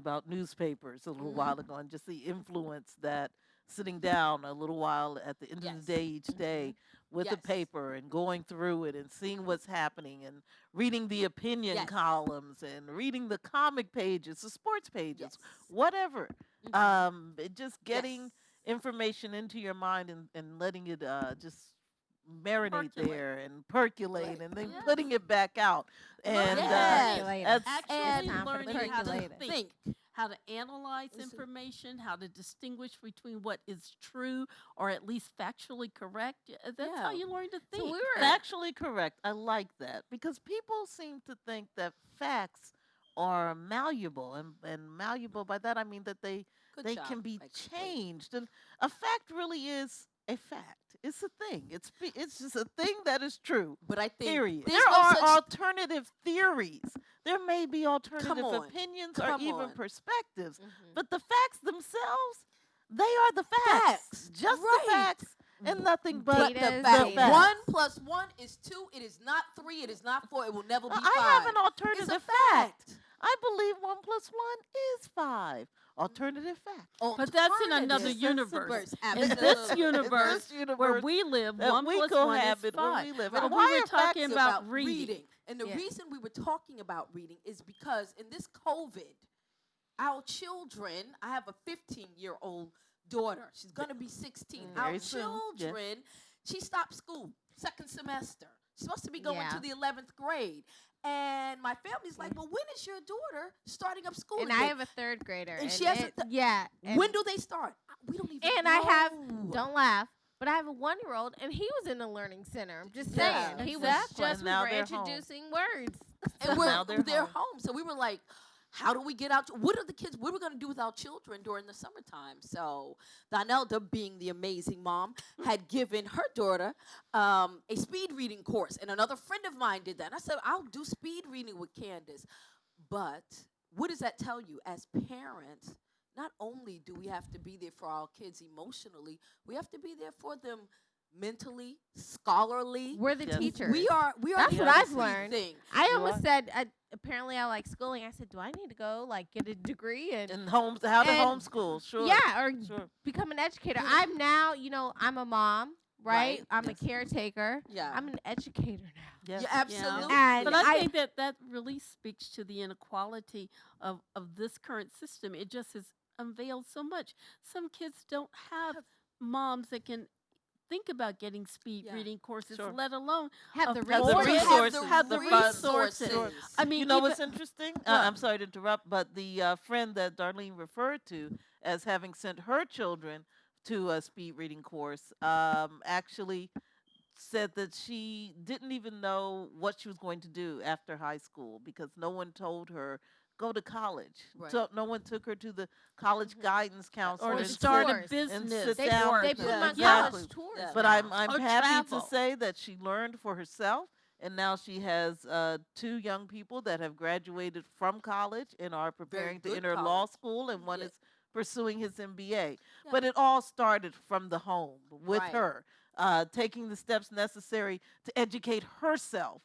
about newspapers a little while ago, and just the influence that sitting down a little while at the end of the Yes. day each day with a Yes. paper and going through it and seeing what's happening and reading the opinion Yes. columns and reading the comic pages, the sports pages, Yes. whatever. Just getting Yes. information into your mind and letting it just marinate Percolate. there and percolate Right. and then Yes. putting it back out. And Yes. that's Actually And learning how to percolate it. think, how to analyze Listen. information, how to distinguish between what is true or at least factually correct. That's how Yeah. you learn to think. So we were factually correct. I like that because people seem to think that facts are malleable, and malleable by that I mean that Good they job. can be Explain. changed. And a fact really is a fact. It's a thing. It's just a thing that is true. But I think Period. there's There no are such alternative theories. There may be alternative on. opinions or Come even on. perspectives, Mhm. but the facts themselves, they are the facts. Just Right. the facts and nothing but But Data the is fact, data. 1 + 1 is 2. It is not 3. It is not 4. It will never be 5. I have an It's a alternative fact. I believe 1 + 1 is 5. Alternative fact. But that's in another Alternative universe. Absolutely. In this In universe, this universe where we live, that 1 we plus 1 is cohabit, where 5. we live. But And we why were are talking facts about reading. And the Yeah. reason we were talking about reading is because in this COVID, our children, I have a 15-year-old daughter. She's going to be 16. Our Very soon, yeah. children, she stopped school, second semester. She's supposed to be going Yeah. to the 11th grade. And my family's like, well, when is your daughter starting up school And again? I have a third grader. And she has a yeah. And, when do they start? We don't even and know. I have, don't laugh, but I have a 1-year-old, and he was in a learning center. I'm just saying. Yeah, He exactly. was just, And we now were they're home. introducing words. And now they're they're home. So we were like, how do we get out? What are the kids? What are we going to do with our children during the summertime? So Donelda, being the amazing mom, had given her daughter a speed reading course. And another friend of mine did that. And I said, I'll do speed reading with Candace. But what does that tell you? As parents, not only do we have to be there for our kids emotionally, we have to be there for them mentally, scholarly. We're the Yes. teachers. We are That's the what I've everything. learned. I You almost are? said, apparently I like schooling. I said, do I need to go, like, get a degree and And how to And- homeschool, sure. yeah, or Sure. become an educator? I'm now, I'm a mom, right? Right. I'm Yes. a caretaker. Yeah. I'm an educator now. Yes. Yeah, absolutely. And But I I- think that really speaks to the inequality of this current system. It just has unveiled so much. Some kids don't have moms that can think about getting speed Yeah. reading courses, Sure. let alone Have the afford the it. resources, Have the funds. resources. I mean, You know even- what's interesting? I'm sorry to interrupt, but the friend that Darlene referred to as having sent her children to a speed reading course actually said that she didn't even know what she was going to do after high school because no one told her go to college. Right. So no one took her to the college guidance counselor or to and start sit- a tours. business. sit They, down they with put them. them on Exactly. college tours. Yeah. But now. I'm Or happy travel. to say that she learned for herself, and now she has 2 young people that have graduated from college and are preparing to good enter law college. school, and one Yeah. is pursuing his MBA. Yeah. But it all started from the home with Right. her, taking the steps necessary to educate herself.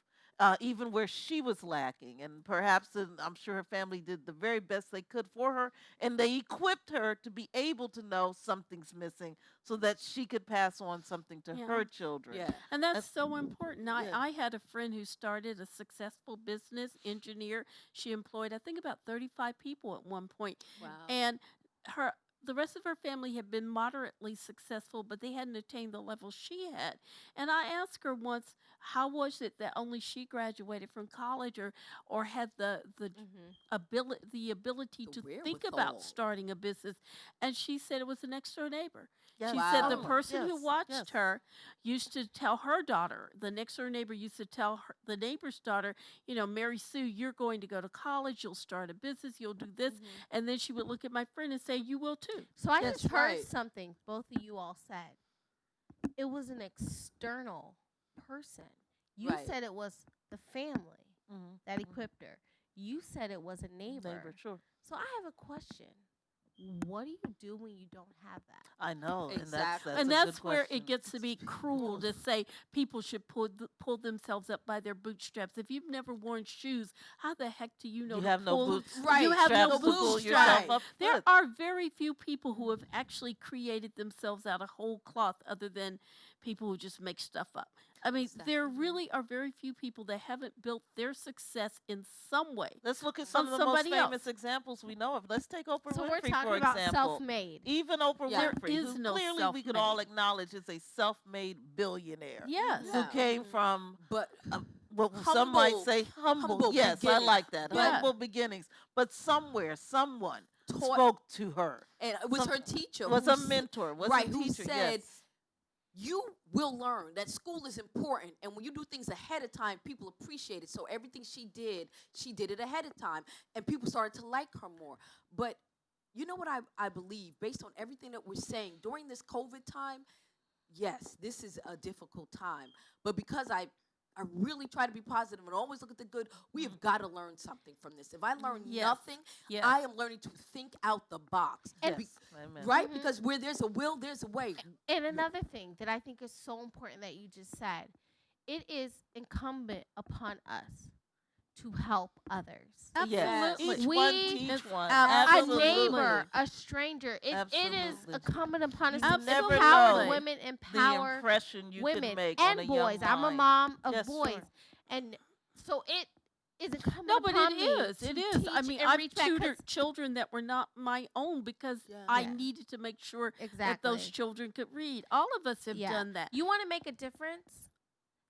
Even where she was lacking, and perhaps I'm sure her family did the very best they could for her, and they equipped her to be able to know something's missing so that she could pass on something to Yeah. her children. Yeah. And that's so important. yeah. I had a friend who started a successful business, engineer. She employed, I think, about 35 people at one point. Wow. And the rest of her family had been moderately successful, but they hadn't attained the level she had. And I asked her once, how was it that only she graduated from college or had the ability The to think wherewithal. about starting a business? And she said it was a next door neighbor. Yes. She said the Wow. person who Yes, watched yes. her used to tell her daughter, the next door neighbor used to tell the neighbor's daughter, Mary Sue, you're going to go to college, you'll start a business, you'll do this. And then she would look at my friend and say, you will too. So I That's just heard right. something both of you all said. It was an external person. You Right. said it was the family Mhm. that equipped her. You said it was a neighbor. Neighbor, sure. So I have a question. what do you do when you don't have that? I know, and Exactly. that's And a good that's where question. it gets to be cruel to say people should pull themselves up by their bootstraps. If you've never worn shoes, how the heck do you know You to have no pull? boots, Right. You have no straps to pull bootstraps. yourself up. There Good. are very few people who have actually created themselves out of whole cloth, other than people who just make stuff up. I mean, there Exactly. really are very few people that haven't built their success in some way Let's look at some on of the most somebody famous else. examples we know of. Let's take Oprah So we're Winfrey, talking for about example. self-made. Even Oprah Yeah. There Winfrey, is who no clearly we could all self-made. acknowledge is a self-made billionaire Yes. who Yeah. came Mhm. from But what some might humble, say humble. humble Yes, I beginnings. like that. But Humble beginnings. But somewhere, someone taught, spoke to her. and it was Some- her teacher, Was who a s- mentor, was right, a who teacher. said, Yes. you will learn that school is important, and when you do things ahead of time, people appreciate it. So everything she did it ahead of time, and people started to like her more. But you know what I believe, based on everything that we're saying during this COVID time, yes, this is a difficult time. But because I really try to be positive and always look at the good, we have got to learn something from this. If I learn Yes. nothing, Yes. I am learning to think out the box. Yes. Be- Amen. right? Mhm. Because where there's a will, there's a way. And another thing that I think is so important that you just said, it is incumbent upon us to help others. Yes. Absolutely. Each We- one teach one. A Absolutely. neighbor, a stranger. It is Absolutely. incumbent upon us You to never empower know women, The empower impression you women can make and on a boys. young I'm a mind. mom of Yes, boys, sure. and so it is incumbent No, but upon it me is. to It is. I teach mean, and I've reach back 'cause- tutored children that were not my own because Yeah. I Yeah. needed to make sure that Exactly. those children could read. All of us have Yeah. done that. You want to make a difference?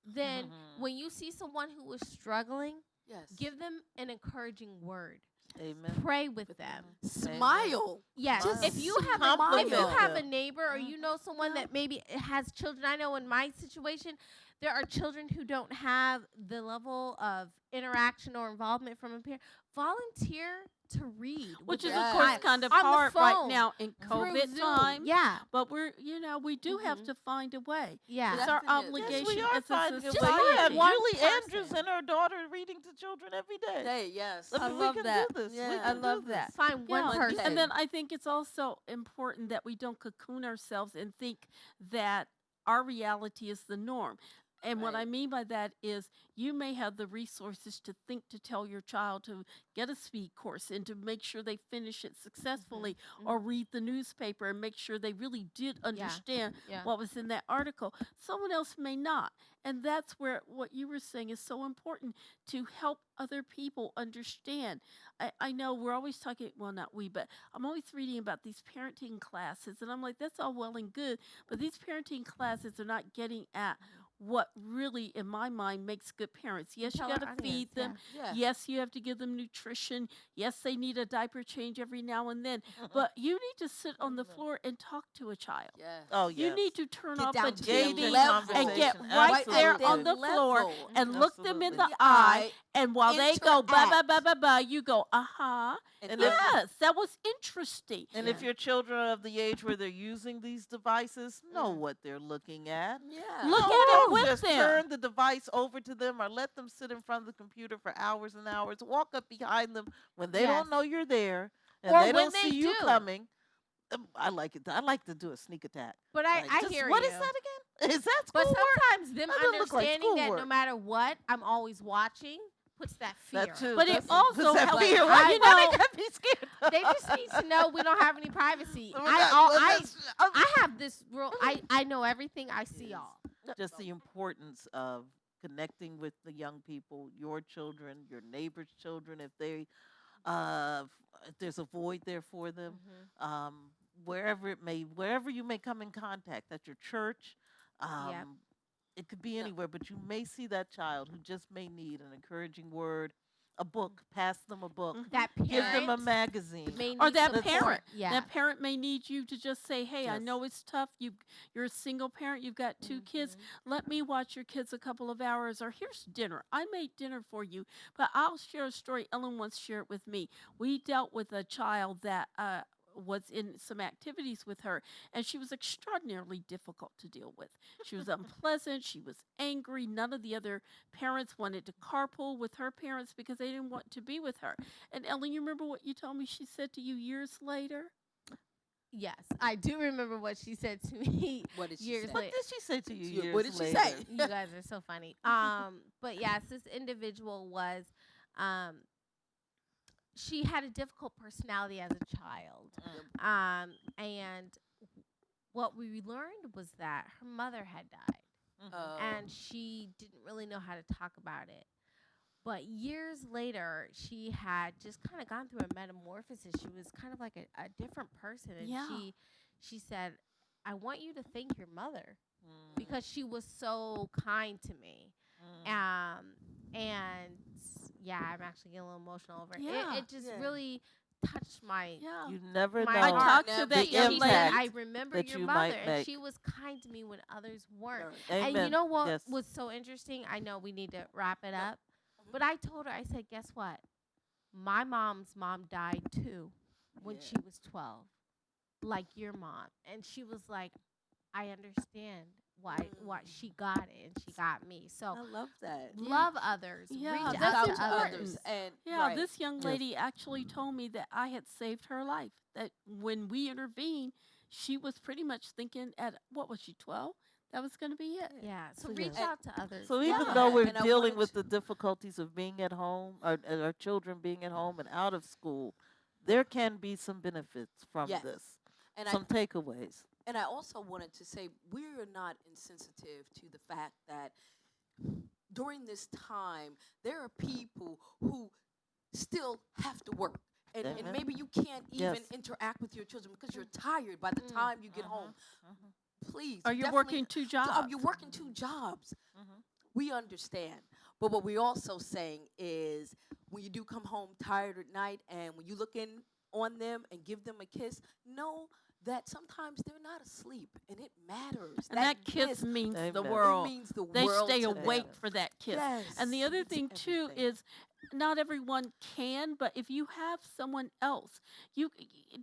Then Mhm. when you see someone who is struggling, Yes. give them an encouraging word. Amen. Pray with them. Smile. Yes, Just if you have compliment if you have a them. neighbor or you know someone Yeah. that maybe has children, I know in my situation there are children who don't have the level of interaction or involvement from a parent. Volunteer to read, Which with is, your of course, child kind of on the hard right phone, now in through COVID Zoom. times. Yeah, But we do have Mhm. to find a way. yeah. It's our Definitely. Yes, obligation we are as a finding a way. Just You society. have one Julie person. Andrews and her daughter reading to children every day. Hey, yes. I mean, we love can that. do this. We Yeah. can I do love this. that. Find one Yeah, person. and then I think it's also important that we don't cocoon ourselves and think that our reality is the norm. And what I Right. mean by that is you may have the resources to think to tell your child to get a speed course and to make sure they finish it successfully or read the newspaper and make sure they really did understand Yeah. what was in that article. Someone else may not. And that's where what you were saying is so important, to help other people understand. I know we're always talking, well, not we, but I'm always reading about these parenting classes. And I'm like, that's all well and good. But these parenting classes are not getting at what really, in my mind, makes good parents. Yes, you Tell got our to feed audience, them. Yeah. Yes, you have to give them nutrition. Yes, they need a diaper change every now and then. But you need to sit on the floor and talk to a child. Yes. Oh, yes. You need to turn Get off down a to their Engage in TV level. and get conversation. right there Absolutely. on the floor level. and look them in Absolutely. the eye. And while they go ba ba Interact. ba ba ba, you go, uh-huh. And And if- Yes, that was interesting. And if your children are of the age where they're using these devices, know what they're looking at. yeah. Look Don't at it with just them. turn the device over to them or let them sit in front of the computer for hours and hours. Walk up behind them when they Yes. don't know you're there and Or they when don't they see you do. coming. I like it. I like to do a sneak attack. But Like, I just- hear What you. is that again? Is that But schoolwork? sometimes them That doesn't look like understanding that no schoolwork. matter what, I'm always watching, puts that fear. That too. But it That's- also puts that helps- fear. I- Why you why know- they gotta be scared? They just need to know we don't have any privacy. Well, I that's- have this rule. I know everything. I see Yes. all. just the importance of connecting with the young people, your children, your neighbors' children, if there's a void there for them, wherever you may come in contact, at your church, Yep. it could be anywhere, but you may see that child who just may need an encouraging word, a book, pass them a book, That parent give them a magazine. may Or need that support. parent. Yeah. That parent may need you to just say, hey, I Yes. know it's tough. You're a single parent. You've got 2 kids. Let me watch your kids a couple of hours. Or here's dinner. I made dinner for you. But I'll share a story. Ellen once shared with me. We dealt with a child that was in some activities with her, and she was extraordinarily difficult to deal with. She was unpleasant. She was angry. None of the other parents wanted to carpool with her parents because they didn't want to be with her. And Ellen, you remember what you told me she said to you years later? Yes, I do remember what she said to me What did she years say? What later. did she say to you You- years what did she later? say? You guys are so funny. But yes, this individual was, um, she had a difficult personality as a child. And what we learned was that her mother had died, Oh. and she didn't really know how to talk about it. But years later, she had just kind of gone through a metamorphosis. She was kind of like a different person, and Yeah. she said, "I want you to thank your mother Mm, because she was so kind to me." mm. And yeah, I'm actually getting a little emotional over it. Yeah. It just Yeah. really touched my Yeah. You never my know. I heart. talked Never to be that She young said, impact lady. "I remember that your you mother, might and make. she was kind to me when others weren't." Learn. Amen. And you know what Yes. was so interesting? I know we need to wrap it No. up, but I told her, I said, "Guess what? My mom's mom died too when Yeah. she was 12, like your mom." And she was like, "I understand why she got it and she got me." So I love that. love others, Yeah, reach that's out Out to to important. others and Yeah, right. this young Yes. lady actually told me that I had saved her life. That when we intervened, she was pretty much thinking at, what was she, 12? That was going to be it. Yeah, so So, reach yeah. out to others. So even Yeah. though we're And I dealing wanted with to- the difficulties of being at home, our children being at home and out of school, there can be some benefits from Yes. this. And Some takeaways. I also wanted to say we're not insensitive to the fact that during this time there are people who still have to work. And Amen. maybe you can't even Yes. interact with your children because you're tired by the Mm. time you get Mhm, home. mhm, Please. Are you definitely- working 2 jobs? Are you working 2 jobs? mhm. We understand. But what we're also saying is when you do come home tired at night and when you look in on them and give them a kiss, know that sometimes they're not asleep and it matters. And that kiss means the Amen. world. It means the They world stay to awake them. for that kiss. Yes. And the other it's thing too everything. is not everyone can, but if you have someone else,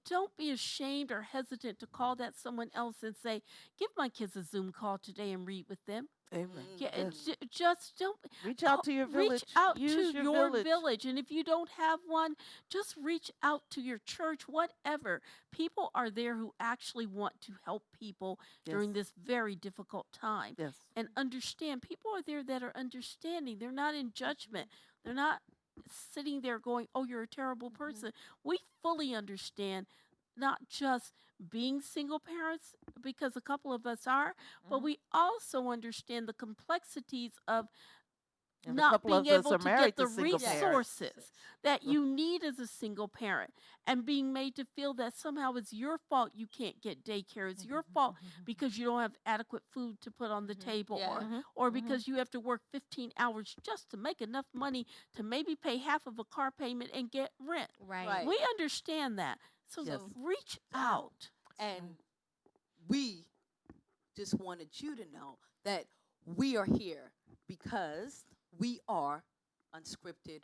don't be ashamed or hesitant to call that someone else and say, "Give my kids a Zoom call today and read with them." Amen. Yeah, Yes. just don't Reach out to your village. reach out Use to your your village. village, and if you don't have one, just reach out to your church. Whatever, people are there who actually want to help people during Yes. this very difficult time, Yes. and understand. People are there that are understanding. They're not in judgment. They're not sitting there going, "Oh, you're a terrible person." We fully understand. Not just being single parents, because a couple of us are, but Mhm. we also understand the complexities of And a not couple being of us able are to married get the to single parents. resources that So- you need as a single parent, and being made to feel that somehow it's your fault you can't get daycare. It's your fault because you don't have adequate food to put on the table, Yeah. Mhm, or mhm. because you have to work 15 hours just to make enough money to maybe pay half of a car payment and get rent. Right. We understand that. So Yes. reach Out. out. And we just wanted you to know that we are here because we are Unscripted